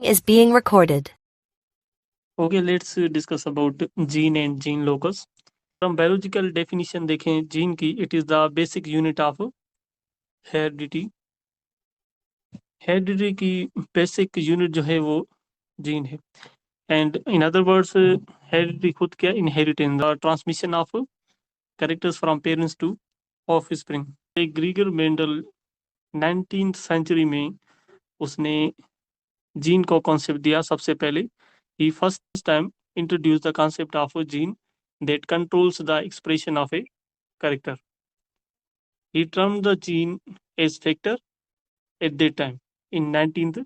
is being recorded. Okay, let's discuss about gene and gene locus. From biological definition देखें gene की, it is the basic unit of heredity. Heredity की basic unit जो है वो gene है. And in other words, heredity खुद क्या inheritance, the transmission of characters from parents to offspring. ग्रीगर Mendel 19th century में उसने जीन को कॉन्सेप्ट दिया सबसे पहले. He first time introduced the concept of a gene that controls the expression of a character. He termed the gene as factor at that time in 19th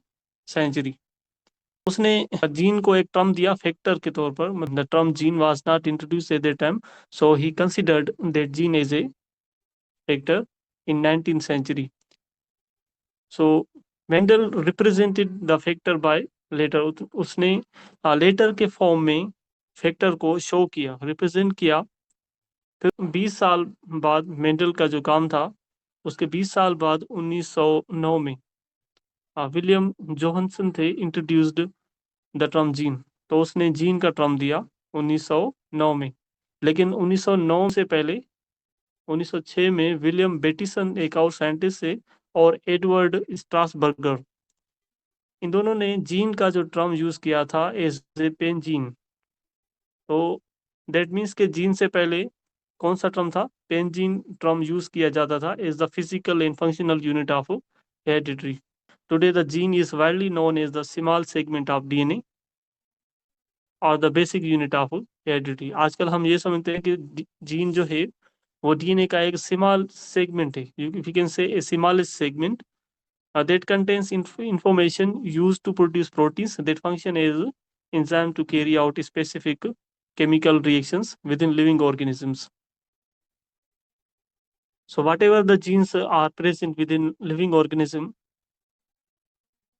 century. उसने gene को एक term दिया factor के तौर पर. The term gene was not introduced at that time, so he considered that gene as a factor in 19th century. So Mendel represented the factor by letter. उसने letter के form में factor को show किया, represent किया. फिर 20 साल बाद Mendel का जो काम था, उसके 20 साल बाद 1909 में विलियम जोहानसन थे इंट्रोड्यूस्ड द टर्म जीन. तो उसने जीन का टर्म दिया 1909 में. लेकिन 1909 से पहले 1906 में विलियम बेटिसन एक और साइंटिस्ट से और एडवर्ड स्ट्रासबर्गर, इन दोनों ने जीन का जो टर्म यूज किया था एज ए पेन जीन. तो दैट मीन्स के जीन से पहले कौन सा टर्म था? पेन जीन टर्म यूज किया जाता था as the physical and functional unit of heredity. Today the gene is widely known as the small segment of DNA और the basic unit of heredity. आजकल हम ये समझते हैं कि जीन जो है वो डीएनए का एक स्मॉल सेगमेंट है. You can say A smallest segment that contains information used to produce proteins that function as enzyme to carry out specific chemical reactions within living organisms. So whatever the genes are present within living organism,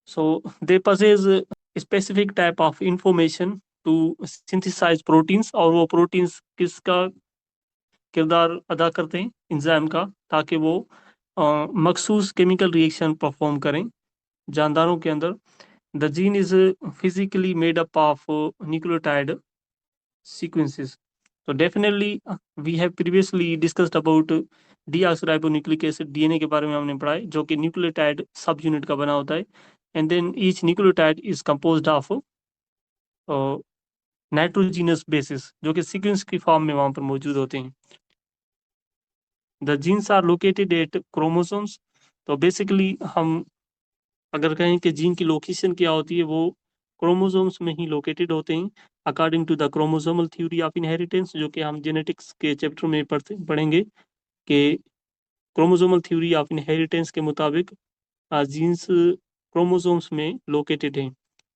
so they possess a specific type of information to synthesize proteins. और वो proteins किसका किरदार अदा करते हैं? Enzyme का, ताकि वो मखसूस केमिकल रिएक्शन परफॉर्म करें जानदारों के अंदर. The gene is physically made up of nucleotide sequences. So definitely we have previously discussed about deoxyribonucleic acid. DNA के बारे में हमने पढ़ा है, जो कि न्यूक्लियोटाइड सब यूनिट का बना होता है. And then each nucleotide is composed of nitrogenous bases, जो कि सीक्वेंस की फॉर्म में वहां पर मौजूद होते हैं. The genes are located at chromosomes. तो बेसिकली हम अगर कहें कि जीन की लोकेशन क्या होती है, वो क्रोमोसोम्स में ही लोकेटेड होते हैं according to the chromosomal theory of inheritance, जो कि हम जेनेटिक्स के चैप्टर में पढ़ेंगे कि क्रोमोसोमल थ्योरी ऑफ इनहेरिटेंस के मुताबिक जीन्स क्रोमोसोम्स में लोकेटेड हैं.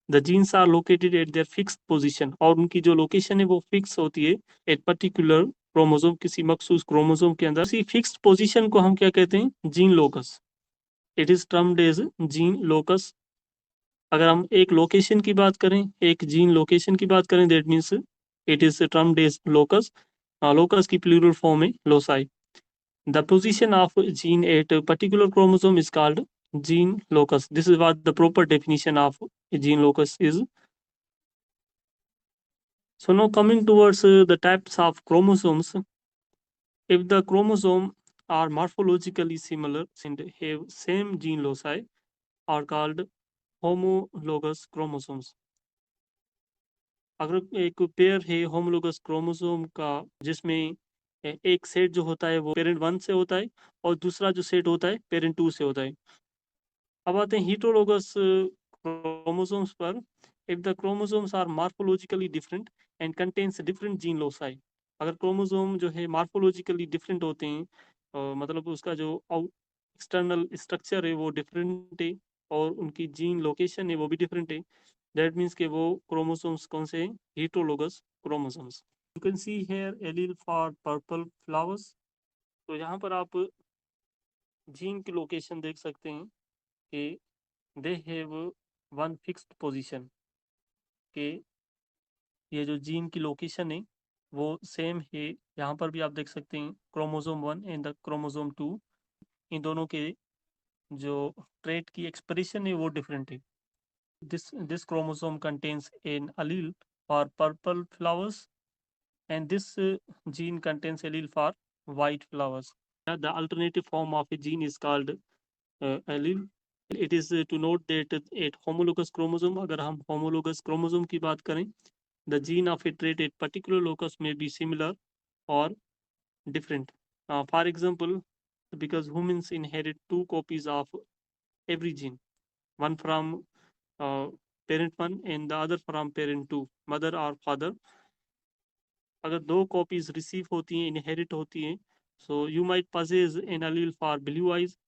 The genes are located at their fixed position, और उनकी जो लोकेशन है वो फिक्स होती है एट पर्टिकुलर क्रोमोसोम, किसी मखसूस क्रोमोसोम के अंदर. इसी फिक्स्ड पोजीशन को हम क्या कहते हैं? Gene locus. It is termed as gene locus. अगर हम एक लोकेशन की बात करें, एक जीन लोकेशन की बात करें, that means it is termed as locus. Locus की प्लूरल फॉर्म है loci. The position of gene at particular chromosome is called gene locus. This is what the proper definition of gene locus is. So now coming towards the types of chromosomes, if the chromosome are morphologically similar and have same gene loci are called homologous chromosomes. अगर एक pair है homologous chromosome का, जिसमें एक set जो होता है वो पेरेंट 1 से होता है और दूसरा जो सेट होता है पेरेंट 2 से होता है. अब आते हैं हीटरोलोगस क्रोमोसोम्स पर. If the chromosomes are morphologically different and contains different gene loci. अगर क्रोमोसोम जो है मार्फोलॉजिकली डिफरेंट होते हैं, मतलब उसका जो एक्सटर्नल स्ट्रक्चर है वो डिफरेंट है और उनकी जीन लोकेशन है वो भी डिफरेंट है, दैट मीन्स के वो क्रोमोसोम्स कौन से हैं? Heterologous chromosomes. You can see here allele for purple flowers. तो यहाँ पर आप जीन की लोकेशन देख सकते हैं कि they have one fixed position, के ये जो जीन की लोकेशन है वो सेम है. यहाँ पर भी आप देख सकते हैं क्रोमोसोम 1 एंड द क्रोमोसोम 2, इन दोनों के जो ट्रेट की एक्सप्रेशन है वो डिफरेंट है. This chromosome contains an allele for purple flowers, and this gene contains allele for white flowers. The alternative form of a gene is called allele. It is to note that a homologous chromosome, अगर हम homologous chromosome की बात करें, the gene of a trait at particular locus may be similar or different. For example, because humans inherit 2 copies of every gene, one from parent 1 and the other from parent 2, mother or father. अगर 2 copies receive होती हैं, inherit होती हैं, so you might possess an allele for blue eyes.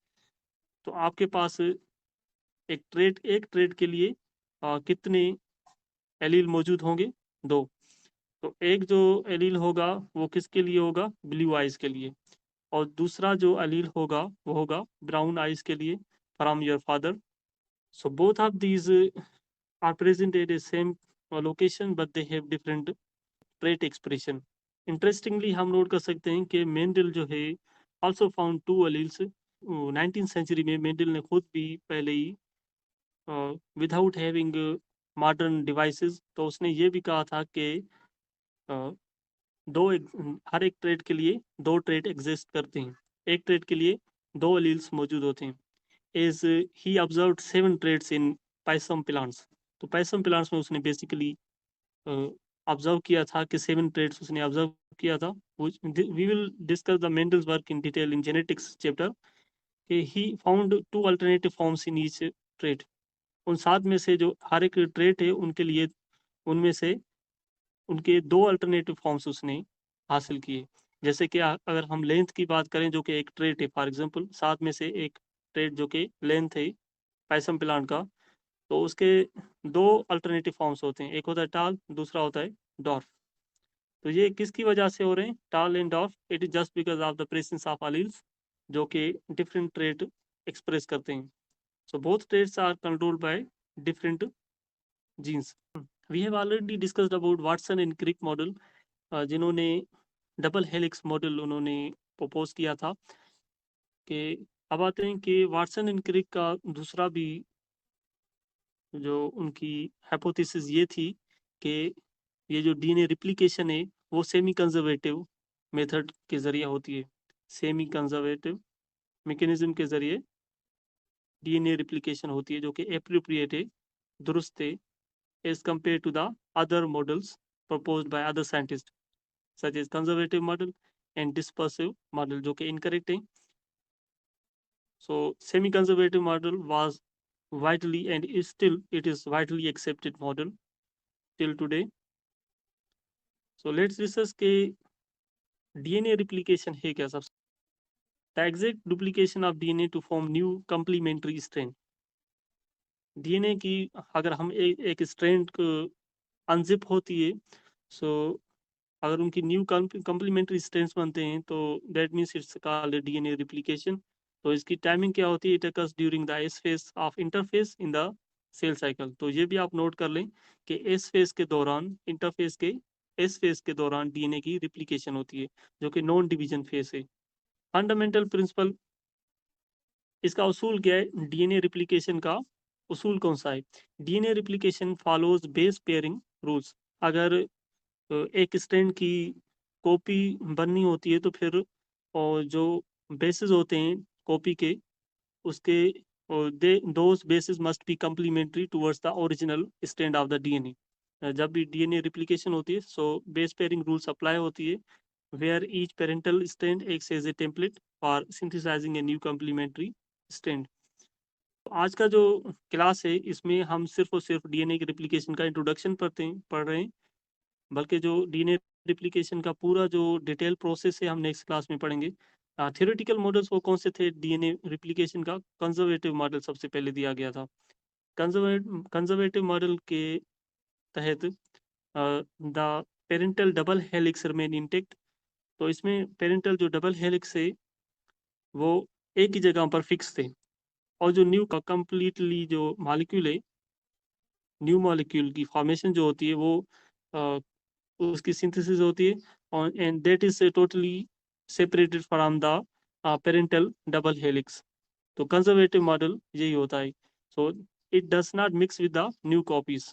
तो आपके पास एक trait के लिए कितने एलील मौजूद होंगे? 2. तो एक जो एलील होगा वो किसके लिए होगा? ब्लू आइज के लिए, और दूसरा जो एलील होगा वो होगा ब्राउन आइज के लिए, from your father. So both of these are present at a same location but they have different trait expression. Interestingly हम नोट कर सकते हैं कि मेंडल जो है also found 2 alleles. 19th century में मेंडल ने खुद भी पहले ही विदाउट हैविंग मॉडर्न डिवाइसेस, तो उसने ये भी कहा था कि हर एक ट्रेड के लिए 2 ट्रेड एग्जिस्ट करते हैं, एक ट्रेड के लिए 2 एलील्स मौजूद होते हैं. As he observed 7 traits in pisum plants. तो पाइसम प्लांट्स में उसने बेसिकली ऑब्जर्व किया था कि 7 ट्रेड्स उसने ऑब्जर्व किया था. We will discuss the Mendel's work in detail in genetics chapter. He found 2 alternative forms in each trait. उन 7 में से जो हर एक ट्रेट है उनके लिए, उनमें से उनके 2 अल्टरनेटिव फॉर्म्स उसने हासिल किए. जैसे कि अगर हम लेंथ की बात करें जो कि एक ट्रेट है, फॉर एग्जांपल 7 में से एक ट्रेट जो कि लेंथ है पाइसम प्लांट का, तो उसके 2 अल्टरनेटिव फॉर्म्स होते हैं, एक होता है टाल, दूसरा होता है डॉर्फ. तो ये किसकी वजह से हो रहे हैं tall and dwarf? It is just because of the presence of alleles जो कि डिफरेंट ट्रेट एक्सप्रेस करते हैं. So both traits are controlled by different genes. We have already discussed about Watson and Crick model, जिन्होंने double helix model उन्होंने propose किया था. कि अब आते हैं कि वाटसन एंड क्रिक का दूसरा भी जो उनकी हाइपोथेसिस ये थी कि ये जो डीएनए रिप्लिकेशन है वो सेमी कंजर्वेटिव मेथड के जरिए होती है. सेमी कंजर्वेटिव मैकेनिज्म के जरिए डीएनए रिप्लिकेशन होती है, जो कि एप्रोप्रिएट है, दुरुस्त है, as compared to the other models proposed by other scientists such as conservative model and dispersive model, जो कि incorrect है. So semi conservative model was widely and is still it is widely accepted model till today. So let's discuss के DNA replication है क्या. सबसे the exact duplication of DNA to form new complementary strain. DNA की अगर हम एक strain को unzip होती है, सो अगर उनकी न्यू कम्प्लीमेंट्री स्ट्रेंड्स बनते हैं तो that means it's called DNA replication. तो इसकी टाइमिंग क्या होती है? It occurs during the S phase of interphase in the cell cycle. तो ये भी आप नोट कर लें कि एस फेज के दौरान, इंटरफेस के एस फेज के दौरान डीएनए की रिप्लिकेशन होती है, जो कि नॉन डिवीजन फेज है. फंडामेंटल प्रिंसिपल, इसका उसूल क्या है? डीएनए रिप्लिकेशन का उसूल कौन सा है? DNA replication follows base pairing rules. अगर एक स्ट्रैंड की कॉपी बननी होती है तो फिर और जो बेसिस होते हैं कॉपी के, उसके those bases must be complementary towards the original strand of the DNA. जब भी डीएनए रिप्लिकेशन होती है so base pairing rules apply होती है, where each parental strand acts as a template for synthesizing a new complementary strand. आज का जो class है इसमें हम सिर्फ और सिर्फ डीएनए के रिप्लिकेशन का इंट्रोडक्शन पढ़ रहे हैं, बल्कि जो डीएनए रिप्लिकेशन का पूरा जो डिटेल प्रोसेस है हम नेक्स्ट क्लास में पढ़ेंगे. थियोरेटिकल मॉडल्स वो कौन से थे डीएनए रिप्लिकेशन का? कंजर्वेटिव मॉडल सबसे पहले दिया गया था. कंजर्वेटिव मॉडल के तहत the parental double helix remain intact. तो इसमें पेरेंटल जो डबल हेलिक्स है वो एक ही जगह पर फिक्स थे, और जो न्यू का कंप्लीटली जो मॉलिक्यूल है, न्यू मॉलिक्यूल की फॉर्मेशन जो होती है वो उसकी सिंथेसिस होती है, और and that is totally separated from the parental double helix. तो कंजर्वेटिव मॉडल यही होता है. So it does not mix with the new copies.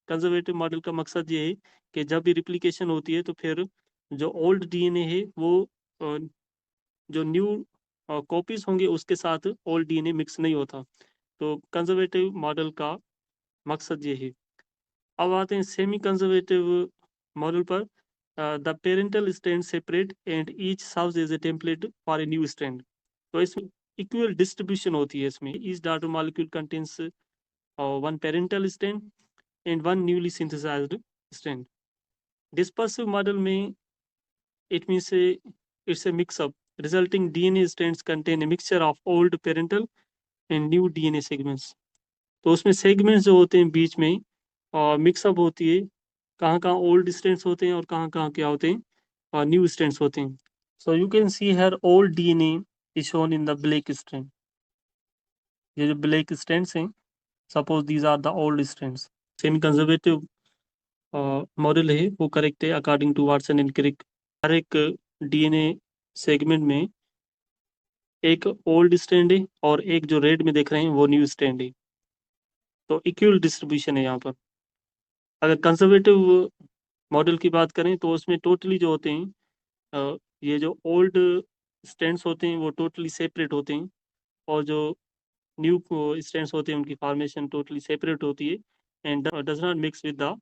Conservative model का मकसद ये है कि जब भी रिप्लिकेशन होती है तो फिर जो ओल्ड डीएनए है वो जो न्यू कॉपीज होंगे उसके साथ ओल्ड डीएनए मिक्स नहीं होता। तो कंजर्वेटिव मॉडल का मकसद ये है। अब आते हैं सेमी कंजर्वेटिव मॉडल पर। The parental strand separate and each serves as a template for a new strand. तो इसमें इक्वल डिस्ट्रीब्यूशन होती है। इसमें each data molecule contains one parental strand and one newly synthesized strand. Dispersive model में it means it's a mix up. Resulting DNA strands contain a mixture of old parental and new DNA segments. तो उसमें segments जो होते हैं बीच में mix up होती है, कहाँ कहाँ ओल्ड स्ट्रैंड्स होते हैं और कहाँ कहाँ क्या होते हैं न्यू स्ट्रैंड्स होते हैं। So you can see here old DNA is shown in the black strand. ये जो ब्लैक स्ट्रैंड्स हैं, suppose these are the old strands. Semi conservative model है वो करेक्ट है according to Watson and Crick. हर एक डीएनए सेगमेंट में एक ओल्ड स्ट्रैंड है और एक जो रेड में देख रहे हैं वो न्यू स्ट्रैंड है। तो इक्वल डिस्ट्रीब्यूशन है यहाँ पर। अगर कंजर्वेटिव मॉडल की बात करें तो उसमें टोटली जो होते हैं ये जो ओल्ड स्ट्रैंड्स होते हैं वो टोटली सेपरेट होते हैं और जो न्यू स्ट्रैंड्स होते हैं उनकी फॉर्मेशन टोटली सेपरेट होती है and does not mix with the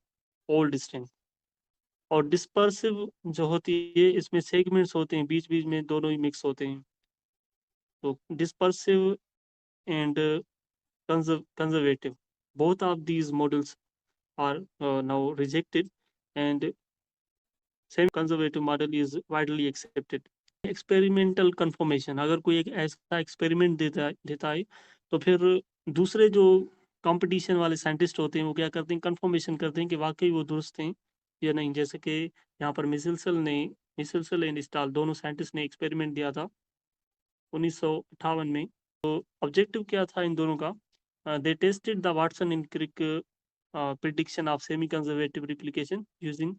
old strand. और डिस्पर्सिव जो होती है इसमें सेगमेंट्स होते हैं बीच बीच में दोनों ही मिक्स होते हैं। तो dispersive and conservative. Both of these models are now rejected, and semi-conservative model is widely accepted. Experimental confirmation, अगर कोई एक ऐसा एक्सपेरिमेंट देता है तो फिर दूसरे जो कंपटीशन वाले साइंटिस्ट होते हैं वो क्या करते हैं, कंफर्मेशन करते हैं कि वाकई वो दुरुस्त हैं या नहीं। जैसे कि यहाँ पर मिसलसल एंड स्टाल दोनों साइंटिस्ट ने एक्सपेरिमेंट दिया था 1958 में। तो ऑब्जेक्टिव क्या था इन दोनों का? They tested the Watson and Crick prediction of semi-conservative replication using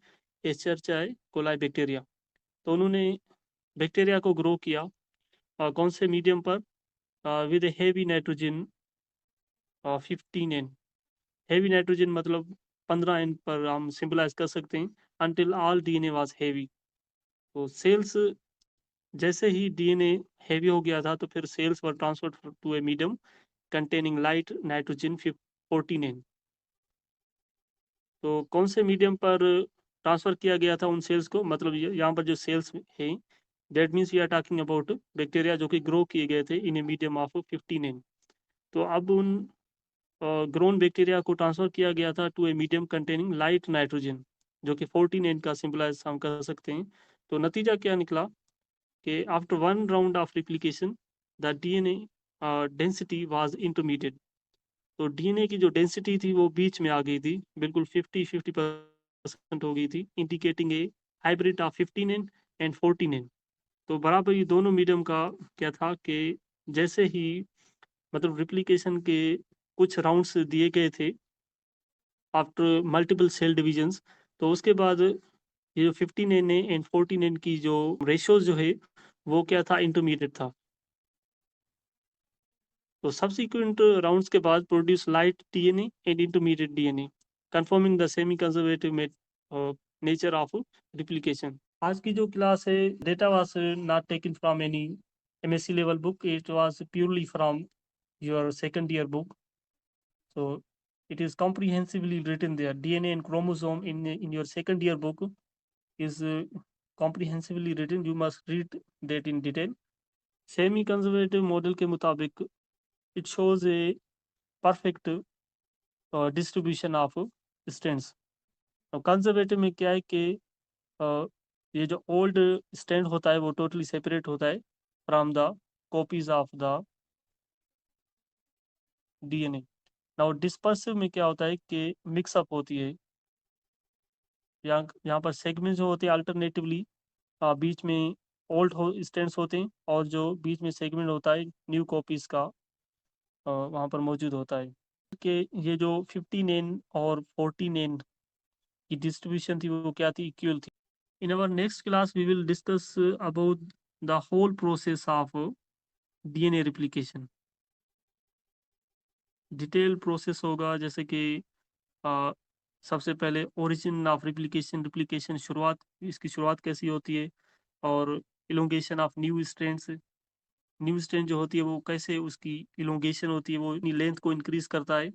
Escherichia coli bacteria. तो उन्होंने बैक्टीरिया को ग्रो किया कौन से मीडियम पर? With heavy nitrogen 15N। Heavy nitrogen मतलब 15N पर हम सिंपलाइज कर सकते हैं। Until all DNA was heavy. तो सेल्स जैसे ही डीएनए हेवी हो गया था तो फिर cells were transferred to a medium containing light nitrogen 14N। तो कौन से मीडियम पर ट्रांसफर किया गया था उन सेल्स को? मतलब यहाँ पर जो सेल्स हैं that means we are talking about bacteria जो कि ग्रो किए गए थे इन ए मीडियम ऑफ 15N। तो अब उन ग्रोन बैक्टीरिया को ट्रांसफर किया गया था to a medium containing light nitrogen जो कि 14N का सिंपलाइज हम कर सकते हैं। तो नतीजा क्या निकला कि after one round of replication the DNA density was intermediate. तो डीएनए की जो डेंसिटी थी वो बीच में आ गई थी, बिल्कुल 50% हो गई थी, indicating A hybrid of 15N and 14N। तो बराबर ये दोनों मीडियम का क्या था कि जैसे ही मतलब रिप्लिकेशन के कुछ राउंड्स दिए गए थे आफ्टर मल्टीपल सेल डिविजन्स, तो उसके बाद ये जो 15N एंड 14N की जो रेशियोज जो है वो क्या था, इंटरमीडिएट था। तो सब्सिक्वेंट राउंड्स के बाद produce light DNA and intermediate DNA confirming the semi conservative nature of replication. आज की जो क्लास है data was not taken from any MSc level book, it was purely from your second year book. so it is comprehensively written there. DNA and chromosome in your second year book is comprehensively written. You must read that in detail. Semi conservative model के मुताबिक it shows a perfect distribution of strands. Conservative में क्या है कि ये जो old strand होता है वो टोटली सेपरेट होता है from the copies of the DNA. Now dispersive में क्या होता है कि मिक्सअप होती है। यहाँ पर सेगमेंट जो होते हैं अल्टरनेटिवली बीच में ओल्ड स्ट्रैंड्स होते हैं और जो बीच में सेगमेंट होता है न्यू कॉपीज का वहाँ पर मौजूद होता है। कि ये जो 15N और 14N की डिस्ट्रीब्यूशन थी वो क्या थी, इक्वल थी। In our next class we will discuss about the whole process of DNA replication. Detail process होगा, जैसे कि सबसे पहले ओरिजिन ऑफ रिप्लिकेशन शुरुआत, इसकी शुरुआत कैसी होती है, और इलोंगेशन ऑफ न्यू स्ट्रेन जो होती है वो कैसे उसकी इलोंगेशन होती है, वो अपनी लेंथ को इंक्रीज करता है।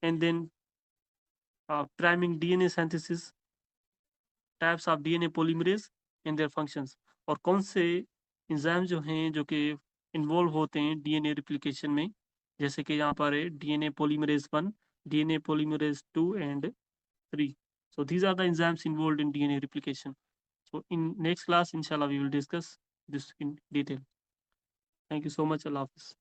And then priming DNA synthesis, types of DNA polymerase and their functions, और कौन से एंजाइम जो हैं जो कि इन्वॉल्व होते हैं डीएनए रिप्लिकेशन में, जैसे कि यहाँ पर है DNA polymerase 1, DNA polymerase 2 and 3. So these are the enzymes involved in DNA replication. So in next class, inshallah, we will discuss this in detail. Thank you so much. Allah Hafiz.